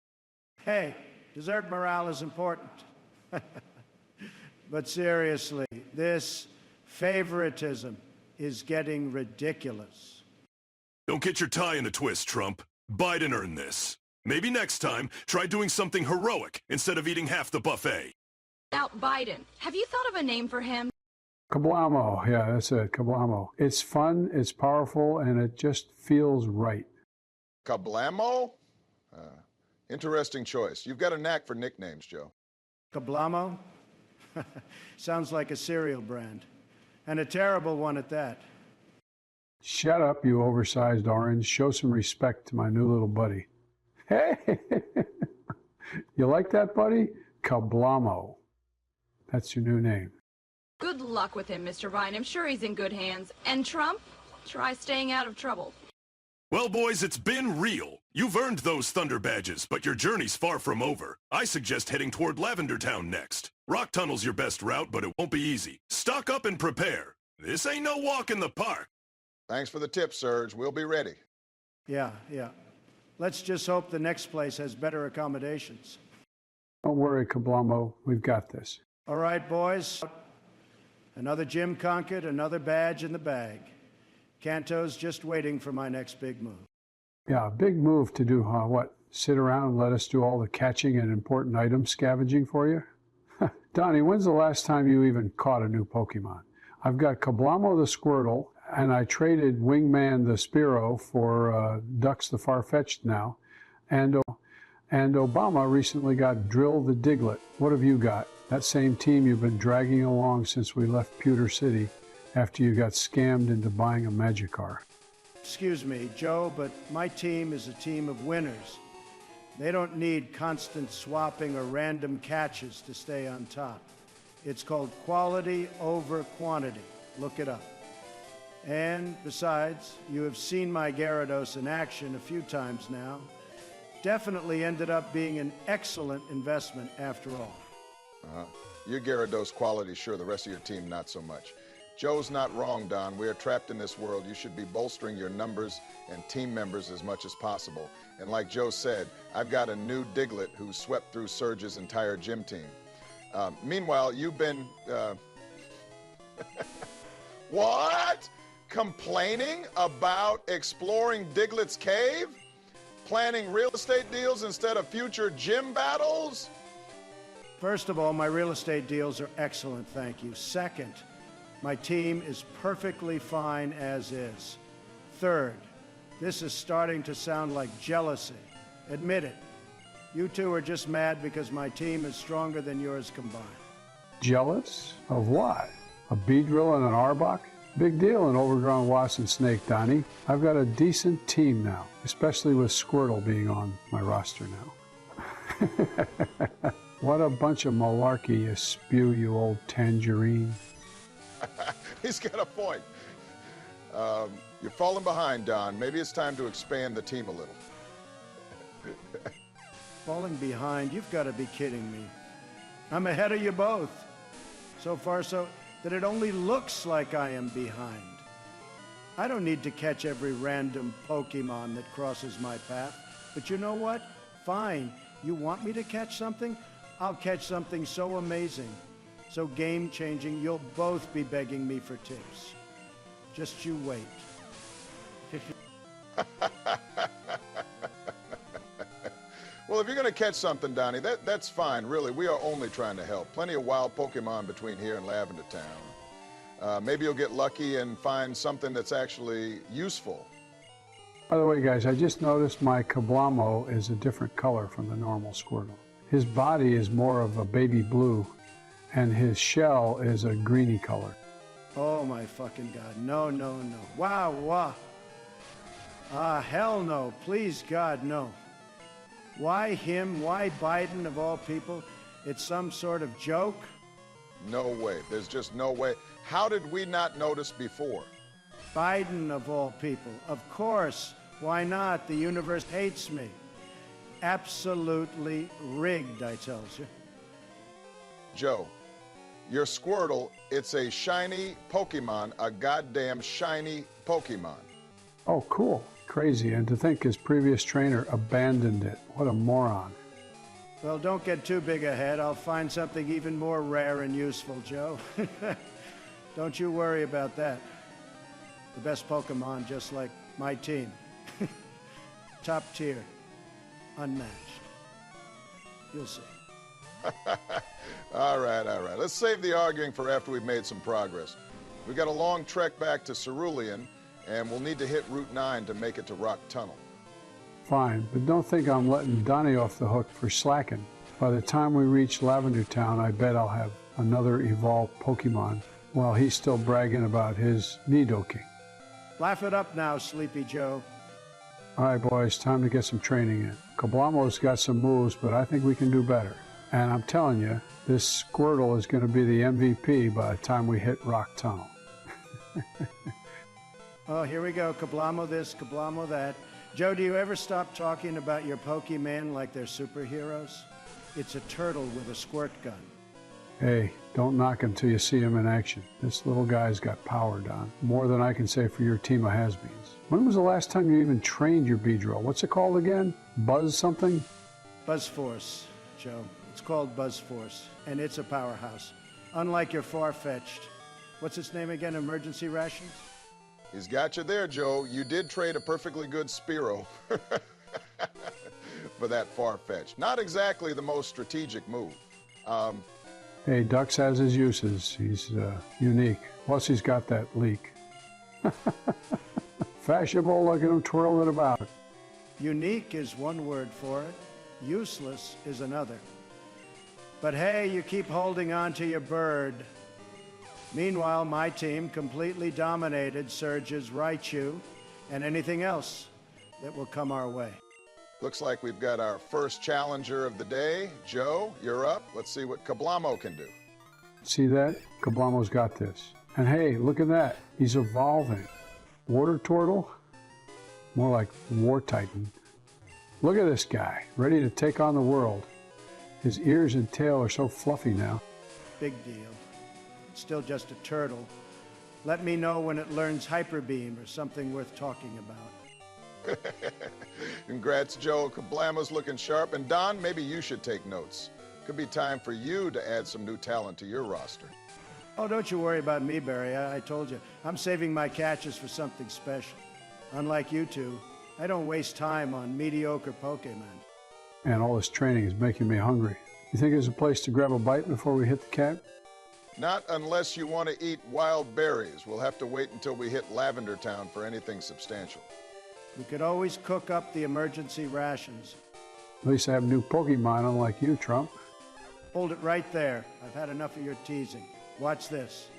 Hey, dessert morale is important. But seriously, this favoritism is getting ridiculous. Don't get your tie in a twist, Trump. Biden earned this. Maybe next time, try doing something heroic instead of eating half the buffet. Out Biden. Have you thought of a name for him? Kablamo, yeah, that's it, Kablamo. It's fun, it's powerful, and it just feels right. Kablamo? Interesting choice. You've got a knack for nicknames, Joe. Kablamo? Sounds like a cereal brand. And a terrible one at that. Shut up, you oversized orange. Show some respect to my new little buddy. Hey! You like that, buddy? Kablamo. That's your new name. Good luck with him, Mr. Ryan. I'm sure he's in good hands. And Trump? Try staying out of trouble. Well, boys, it's been real. You've earned those Thunder badges, but your journey's far from over. I suggest heading toward Lavender Town next. Rock Tunnel's your best route, but it won't be easy. Stock up and prepare. This ain't no walk in the park. Thanks for the tip, Serge. We'll be ready. Yeah. Let's just hope the next place has better accommodations. Don't worry, Kablamo. We've got this. All right, boys. Another gym conquered, another badge in the bag. Kanto's just waiting for my next big move. Yeah, a big move to do, huh? What, sit around and let us do all the catching and important item scavenging for you? Donnie, when's the last time you even caught a new Pokemon? I've got Kablamo the Squirtle, and I traded Wingman the Spearow for Ducks the Farfetch'd now, and Obama recently got Drill the Diglett. What have you got? That same team you've been dragging along since we left Pewter City after you got scammed into buying a Magikarp. Excuse me, Joe, but my team is a team of winners. They don't need constant swapping or random catches to stay on top. It's called quality over quantity. Look it up. And besides, you have seen my Gyarados in action a few times now. Definitely ended up being an excellent investment after all. Your Gyarados quality, sure. The rest of your team, not so much. Joe's not wrong, Don. We are trapped in this world. You should be bolstering your numbers and team members as much as possible. And like Joe said, I've got a new Diglett who swept through Surge's entire gym team. Meanwhile, you've been... What? Complaining about exploring Diglett's cave? Planning real estate deals instead of future gym battles? First of all, my real estate deals are excellent, thank you. Second, my team is perfectly fine as is. Third, this is starting to sound like jealousy. Admit it. You two are just mad because my team is stronger than yours combined. Jealous? Of what? A Beedrill and an Arbok? Big deal in overgrown wasp and snake, Donnie. I've got a decent team now, especially with Squirtle being on my roster now. What a bunch of malarkey you spew, you old tangerine. He's got a point. You're falling behind, Don. Maybe it's time to expand the team a little. Falling behind? You've got to be kidding me. I'm ahead of you both. So far so that it only looks like I am behind. I don't need to catch every random Pokemon that crosses my path. But you know what? Fine. You want me to catch something? I'll catch something so amazing, so game-changing, you'll both be begging me for tips. Just you wait. Well, if you're going to catch something, Donnie, that's fine, really. We are only trying to help. Plenty of wild Pokemon between here and Lavender Town. Maybe you'll get lucky and find something that's actually useful. By the way, guys, I just noticed my Kablamo is a different color from the normal Squirtle. His body is more of a baby blue, and his shell is a greeny color. Oh, my fucking God. No, no, no. Wow. Hell no. Please, God, no. Why him? Why Biden, of all people? It's some sort of joke? No way. There's just no way. How did we not notice before? Biden, of all people. Of course. Why not? The universe hates me. Absolutely rigged, I tells you. Joe, your Squirtle, it's a shiny Pokemon, a goddamn shiny Pokemon. Oh, cool. Crazy. And to think his previous trainer abandoned it. What a moron. Well, don't get too big ahead. I'll find something even more rare and useful, Joe. Don't you worry about that. The best Pokemon, just like my team. Top tier. Unmatched. You'll see. All right. Let's save the arguing for after we've made some progress. We've got a long trek back to Cerulean, and we'll need to hit Route 9 to make it to Rock Tunnel. Fine, but don't think I'm letting Donnie off the hook for slacking. By the time we reach Lavender Town, I bet I'll have another evolved Pokemon while he's still bragging about his Nidoking. Laugh it up now, Sleepy Joe. All right, boys, time to get some training in. Kablamo's got some moves, but I think we can do better. And I'm telling you, this Squirtle is going to be the MVP by the time we hit Rock Tunnel. Oh, here we go. Kablamo this, Kablamo that. Joe, do you ever stop talking about your Pokemon like they're superheroes? It's a turtle with a squirt gun. Hey, don't knock him till you see him in action. This little guy's got power, Don. More than I can say for your team of has-beens. When was the last time you even trained your Beedrill? What's it called again? Buzz something? Buzz Force, Joe. It's called Buzz Force, and it's a powerhouse. Unlike your far-fetched, what's its name again, Emergency Rations? He's got you there, Joe. You did trade a perfectly good Spearow for that far-fetched. Not exactly the most strategic move. Hey, Dux has his uses. He's unique. Plus, he's got that leak. Fashionable, look at him twirling it about. Unique is one word for it. Useless is another. But hey, you keep holding on to your bird. Meanwhile, my team completely dominated Surge's Raichu and anything else that will come our way. Looks like we've got our first challenger of the day. Joe, you're up. Let's see what Kablamo can do. See that? Kablamo's got this. And hey, look at that. He's evolving. Water Turtle? More like War Titan. Look at this guy, ready to take on the world. His ears and tail are so fluffy now. Big deal. It's still just a turtle. Let me know when it learns Hyper Beam or something worth talking about. Congrats, Joe. Kablamo's looking sharp. And Don, maybe you should take notes. Could be time for you to add some new talent to your roster. Oh, don't you worry about me, Barry. I told you, I'm saving my catches for something special. Unlike you two, I don't waste time on mediocre Pokemon. And all this training is making me hungry. You think there's a place to grab a bite before we hit the camp? Not unless you want to eat wild berries. We'll have to wait until we hit Lavender Town for anything substantial. We could always cook up the emergency rations. At least I have new Pokemon, unlike you, Trump. Hold it right there. I've had enough of your teasing. Watch this.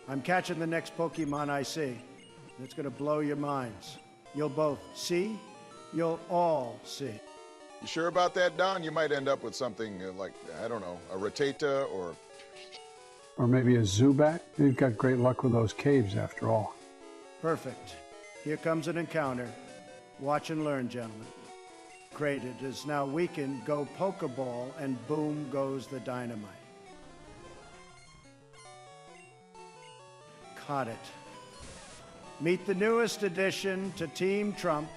I'm catching the next Pokemon I see. It's going to blow your minds. You'll both see. You'll all see. You sure about that, Don? You might end up with something like, I don't know, a Rattata or... Or maybe a Zubat? You've got great luck with those caves, after all. Perfect. Here comes an encounter. Watch and learn, gentlemen. Great, it is now weakened. Go Pokeball, and boom goes the dynamite. Caught it. Meet the newest addition to Team Trump,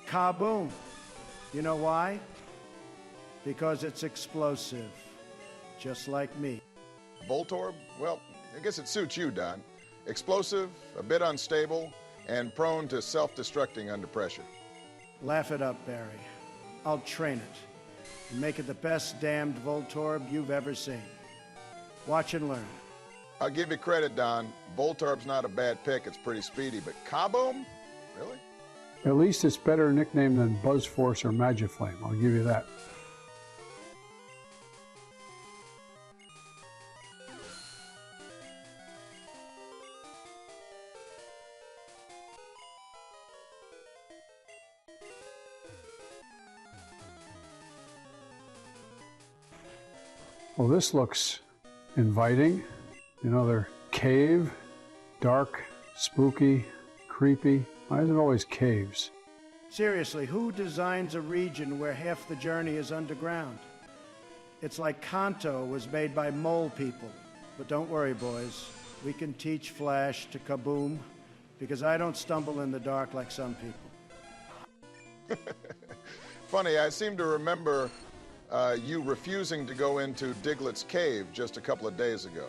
Kaboom. You know why? Because it's explosive, just like me. Voltorb? Well, I guess it suits you, Don. Explosive, a bit unstable, and prone to self-destructing under pressure. Laugh it up, Barry. I'll train it and make it the best damned Voltorb you've ever seen. Watch and learn. I'll give you credit, Don. Voltorb's not a bad pick. It's pretty speedy, but Kaboom? Really? At least it's better nickname than Buzzforce or Magiflame. I'll give you that. Well, this looks inviting. Another cave, dark, spooky, creepy. Why is it always caves? Seriously, who designs a region where half the journey is underground? It's like Kanto was made by mole people. But don't worry, boys. We can teach Flash to Kaboom, because I don't stumble in the dark like some people. Funny, I seem to remember you refusing to go into Diglett's cave just a couple of days ago.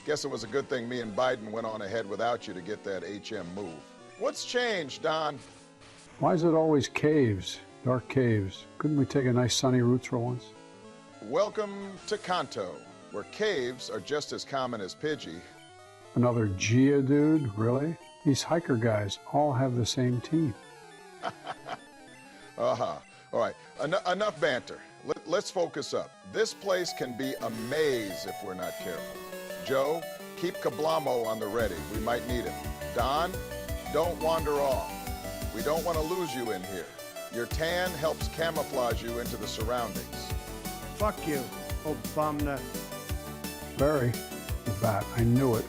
Guess it was a good thing me and Biden went on ahead without you to get that HM move. What's changed, Don? Why is it always caves, dark caves? Couldn't we take a nice sunny route for once? Welcome to Kanto, where caves are just as common as Pidgey. Another Geodude, really? These hiker guys all have the same team. Uh-huh. All right, enough banter. Let's focus up. This place can be a maze if we're not careful. Joe, keep Kablamo on the ready. We might need him. Don, don't wander off. We don't want to lose you in here. Your tan helps camouflage you into the surroundings. Fuck you, Obama. Barry, the bat, I knew it.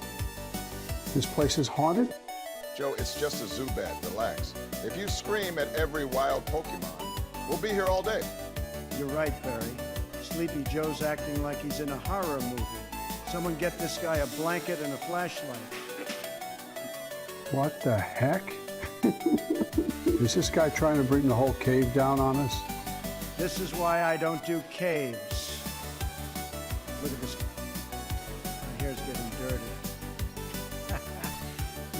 This place is haunted? Joe, it's just a Zubat. Relax. If you scream at every wild Pokemon, we'll be here all day. You're right, Barry. Sleepy Joe's acting like he's in a horror movie. Someone get this guy a blanket and a flashlight. What the heck? Is this guy trying to bring the whole cave down on us? This is why I don't do caves. Look at this. My hair's getting dirty.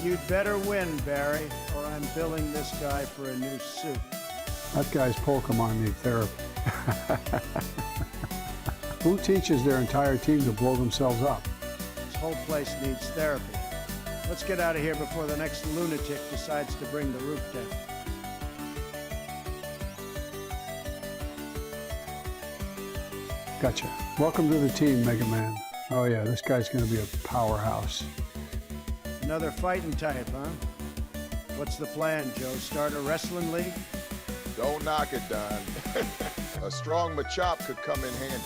You'd better win, Barry, or I'm billing this guy for a new suit. That guy's Pokemon need therapy. Who teaches their entire team to blow themselves up? This whole place needs therapy. Let's get out of here before the next lunatic decides to bring the roof down. Gotcha. Welcome to the team, Mega Man. Oh yeah, this guy's gonna be a powerhouse. Another fighting type, huh? What's the plan, Joe? Start a wrestling league? Don't knock it, Don. A strong Machop could come in handy.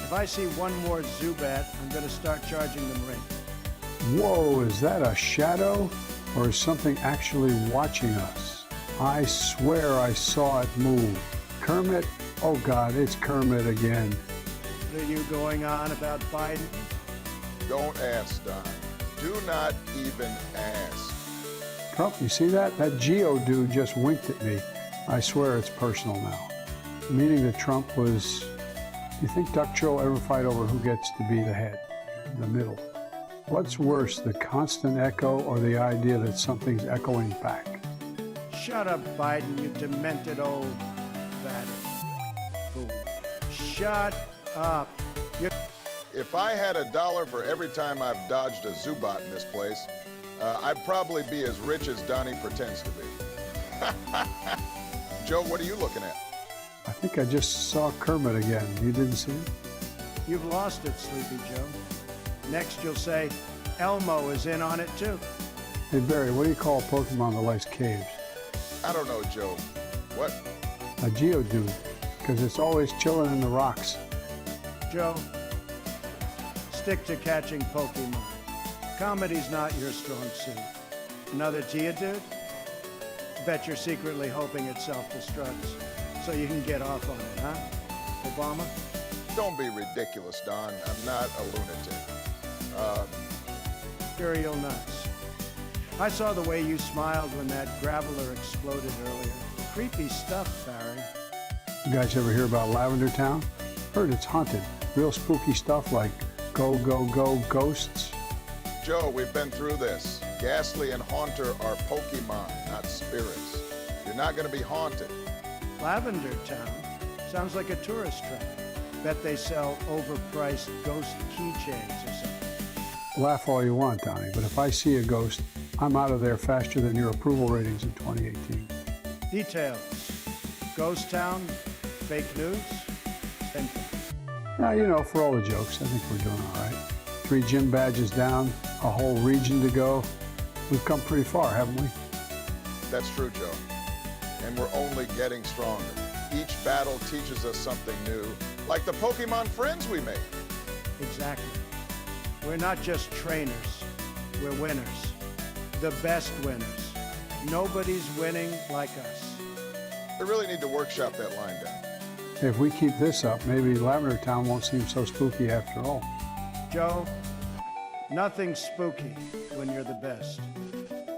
If I see one more Zubat, I'm gonna start charging them rent. Whoa, is that a shadow? Or is something actually watching us? I swear I saw it move. Kermit? Oh God, it's Kermit again. What are you going on about Biden? Don't ask, Don. Do not even ask. Trump, you see that? That Geodude just winked at me. I swear it's personal now. Meaning that Trump was... Do you think Duck Joe ever fight over who gets to be the head? The middle? What's worse, the constant echo or the idea that something's echoing back? Shut up, Biden, you demented old bat. Fool. Shut up. If I had $1 for every time I've dodged a Zubat in this place, I'd probably be as rich as Donnie pretends to be. Joe, what are you looking at? I think I just saw Kermit again. You didn't see it? You've lost it, Sleepy Joe. Next you'll say, Elmo is in on it too. Hey Barry, what do you call a Pokemon that likes caves? I don't know, Joe. What? A Geodude, because it's always chilling in the rocks. Joe, stick to catching Pokemon. Comedy's not your strong suit. Another Geodude? Bet you're secretly hoping it self-destructs, so you can get off on it, huh? Obama? Don't be ridiculous, Don. I'm not a lunatic. Imperial nuts. I saw the way you smiled when that graveler exploded earlier. Creepy stuff, Barry. You guys ever hear about Lavender Town? Heard it's haunted. Real spooky stuff like go, go, go, ghosts. Joe, we've been through this. Ghastly and Haunter are Pokemon, not spirits. You're not going to be haunted. Lavender Town? Sounds like a tourist trap. Bet they sell overpriced ghost keychains or something. Laugh all you want, Donnie, but if I see a ghost, I'm out of there faster than your approval ratings in 2018. Details. Ghost Town? Fake news? Same thing. Now, you know, for all the jokes, I think we're doing all right. 3 gym badges down, a whole region to go. We've come pretty far, haven't we? That's true, Joe. And we're only getting stronger. Each battle teaches us something new, like the Pokemon friends we make. Exactly. We're not just trainers, we're winners. The best winners. Nobody's winning like us. We really need to workshop that line down. If we keep this up, maybe Lavender Town won't seem so spooky after all. Joe, nothing's spooky when you're the best.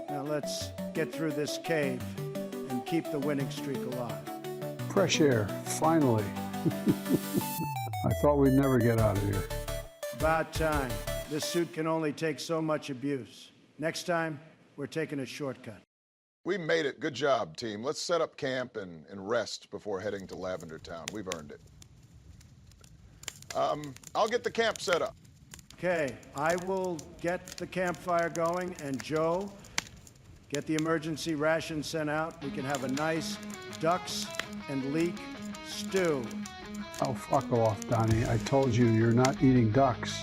Now let's get through this cave and keep the winning streak alive. Fresh air, finally. I thought we'd never get out of here. About time. This suit can only take so much abuse. Next time, we're taking a shortcut. We made it. Good job, team. Let's set up camp and rest before heading to Lavender Town. We've earned it. I'll get the camp set up. Okay, I will get the campfire going, and Joe, get the emergency ration sent out. We can have a nice ducks and leek stew. Oh, fuck off, Donnie. I told you, you're not eating ducks.